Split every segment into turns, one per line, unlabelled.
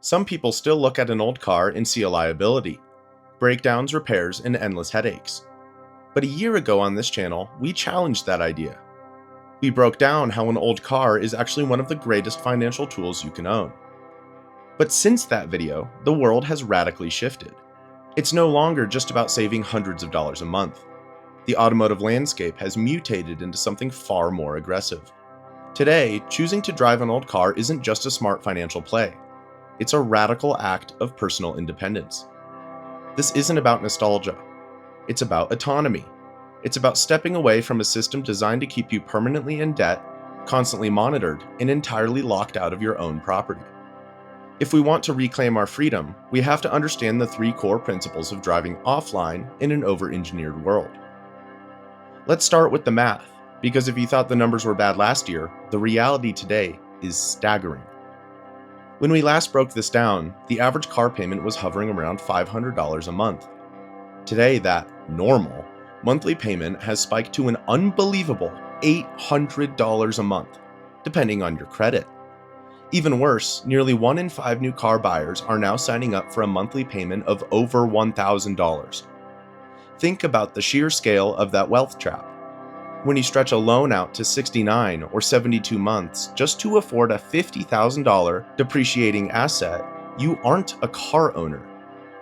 Some people still look at an old car and see a liability, breakdowns, repairs, and endless headaches. But a year ago on this channel, we challenged that idea. We broke down how an old car is actually one of the greatest financial tools you can own. But since that video, the world has radically shifted. It's no longer just about saving hundreds of dollars a month. The automotive landscape has mutated into something far more aggressive. Today, choosing to drive an old car isn't just a smart financial play. It's a radical act of personal independence. This isn't about nostalgia. It's about autonomy. It's about stepping away from a system designed to keep you permanently in debt, constantly monitored, and entirely locked out of your own property. If we want to reclaim our freedom, we have to understand the three core principles of driving offline in an over-engineered world. Let's start with the math, because if you thought the numbers were bad last year, the reality today is staggering. When we last broke this down, the average car payment was hovering around $500 a month. Today, that normal monthly payment has spiked to an unbelievable $800 a month, depending on your credit. Even worse, nearly 1 in 5 new car buyers are now signing up for a monthly payment of over $1,000. Think about the sheer scale of that wealth trap. When you stretch a loan out to 69 or 72 months just to afford a $50,000 depreciating asset, you aren't a car owner.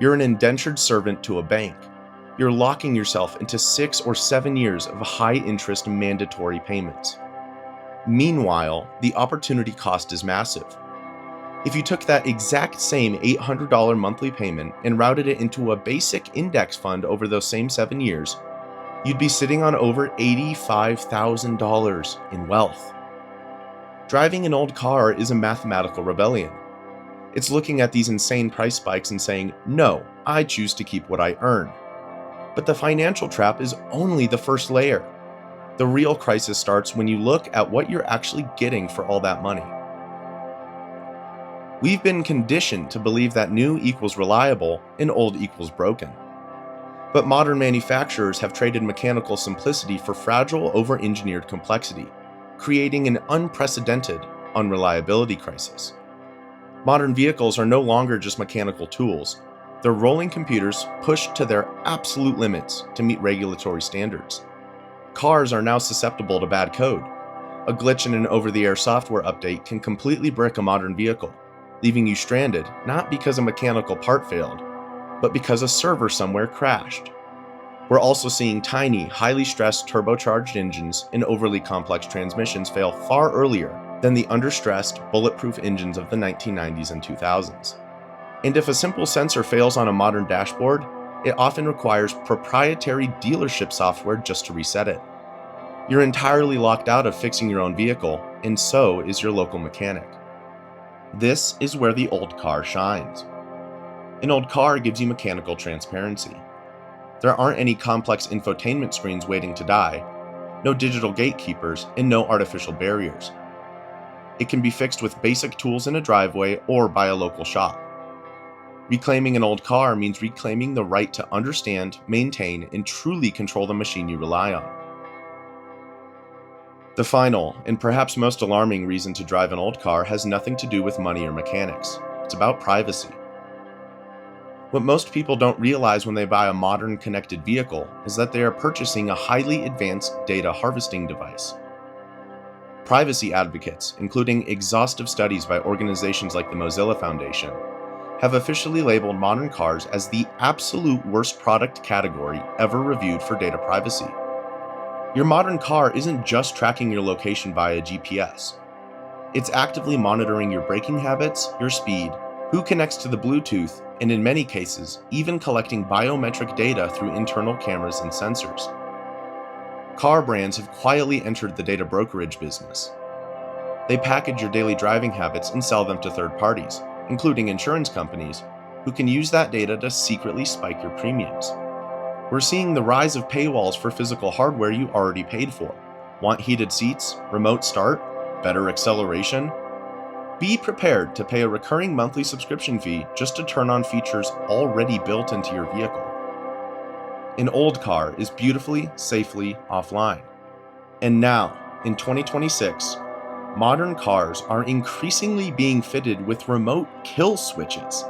You're an indentured servant to a bank. You're locking yourself into 6 or 7 years of high-interest mandatory payments. Meanwhile, the opportunity cost is massive. If you took that exact same $800 monthly payment and routed it into a basic index fund over those same 7 years, you'd be sitting on over $85,000 in wealth. Driving an old car is a mathematical rebellion. It's looking at these insane price spikes and saying, no, I choose to keep what I earn. But the financial trap is only the first layer. The real crisis starts when you look at what you're actually getting for all that money. We've been conditioned to believe that new equals reliable and old equals broken. But modern manufacturers have traded mechanical simplicity for fragile, over-engineered complexity, creating an unprecedented unreliability crisis. Modern vehicles are no longer just mechanical tools. They're rolling computers pushed to their absolute limits to meet regulatory standards. Cars are now susceptible to bad code. A glitch in an over-the-air software update can completely brick a modern vehicle, leaving you stranded not because a mechanical part failed, but because a server somewhere crashed. We're also seeing tiny, highly stressed turbocharged engines and overly complex transmissions fail far earlier than the understressed, bulletproof engines of the 1990s and 2000s. And if a simple sensor fails on a modern dashboard, it often requires proprietary dealership software just to reset it. You're entirely locked out of fixing your own vehicle, and so is your local mechanic. This is where the old car shines. An old car gives you mechanical transparency. There aren't any complex infotainment screens waiting to die, no digital gatekeepers, and no artificial barriers. It can be fixed with basic tools in a driveway or by a local shop. Reclaiming an old car means reclaiming the right to understand, maintain, and truly control the machine you rely on. The final, and perhaps most alarming reason to drive an old car has nothing to do with money or mechanics. It's about privacy. What most people don't realize when they buy a modern connected vehicle is that they are purchasing a highly advanced data harvesting device. Privacy advocates, including exhaustive studies by organizations like the Mozilla Foundation, have officially labeled modern cars as the absolute worst product category ever reviewed for data privacy. Your modern car isn't just tracking your location via GPS. It's actively monitoring your braking habits, your speed, who connects to the Bluetooth, and in many cases, even collecting biometric data through internal cameras and sensors. Car brands have quietly entered the data brokerage business. They package your daily driving habits and sell them to third parties, including insurance companies, who can use that data to secretly spike your premiums. We're seeing the rise of paywalls for physical hardware you already paid for. Want heated seats, remote start, better acceleration? Be prepared to pay a recurring monthly subscription fee just to turn on features already built into your vehicle. An old car is beautifully, safely offline. And now, in 2026, Modern cars are increasingly being fitted with remote kill switches,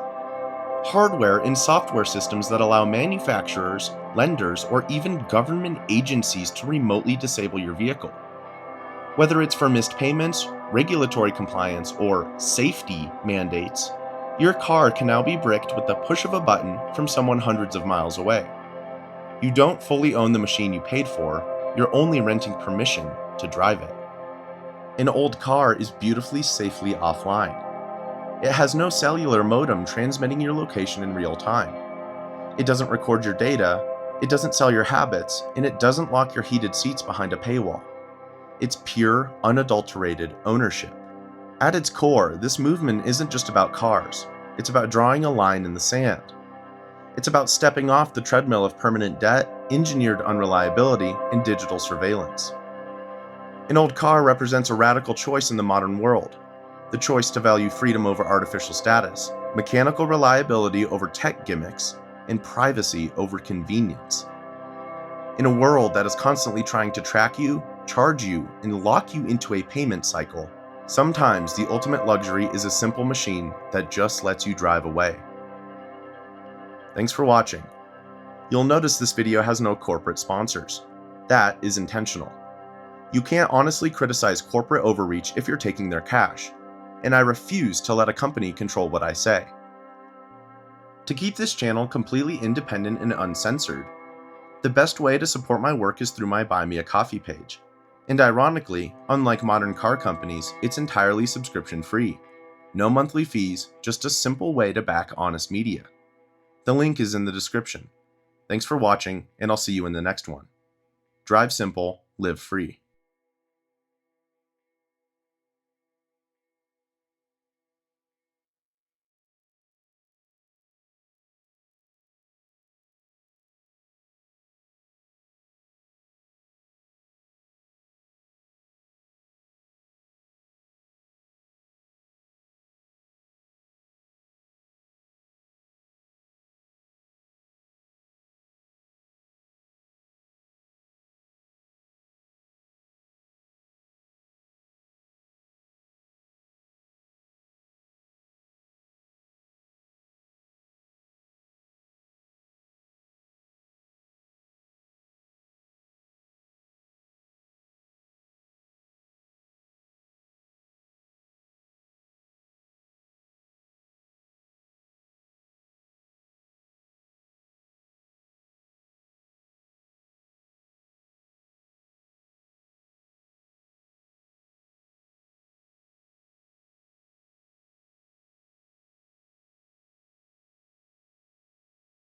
hardware and software systems that allow manufacturers, lenders, or even government agencies to remotely disable your vehicle. Whether it's for missed payments, regulatory compliance, or safety mandates, your car can now be bricked with the push of a button from someone hundreds of miles away. You don't fully own the machine you paid for, you're only renting permission to drive it. An old car is beautifully safely offline. It has no cellular modem transmitting your location in real time. It doesn't record your data, it doesn't sell your habits, and it doesn't lock your heated seats behind a paywall. It's pure, unadulterated ownership. At its core, this movement isn't just about cars. It's about drawing a line in the sand. It's about stepping off the treadmill of permanent debt, engineered unreliability, and digital surveillance. An old car represents a radical choice in the modern world. The choice to value freedom over artificial status, mechanical reliability over tech gimmicks, and privacy over convenience. In a world that is constantly trying to track you, charge you, and lock you into a payment cycle, sometimes the ultimate luxury is a simple machine that just lets you drive away. Thanks for watching. You'll notice this video has no corporate sponsors. That is intentional. You can't honestly criticize corporate overreach if you're taking their cash, and I refuse to let a company control what I say. To keep this channel completely independent and uncensored, the best way to support my work is through my Buy Me a Coffee page. And ironically, unlike modern car companies, it's entirely subscription-free. No monthly fees, just a simple way to back honest media. The link is in the description. Thanks for watching, and I'll see you in the next one. Drive simple, live free.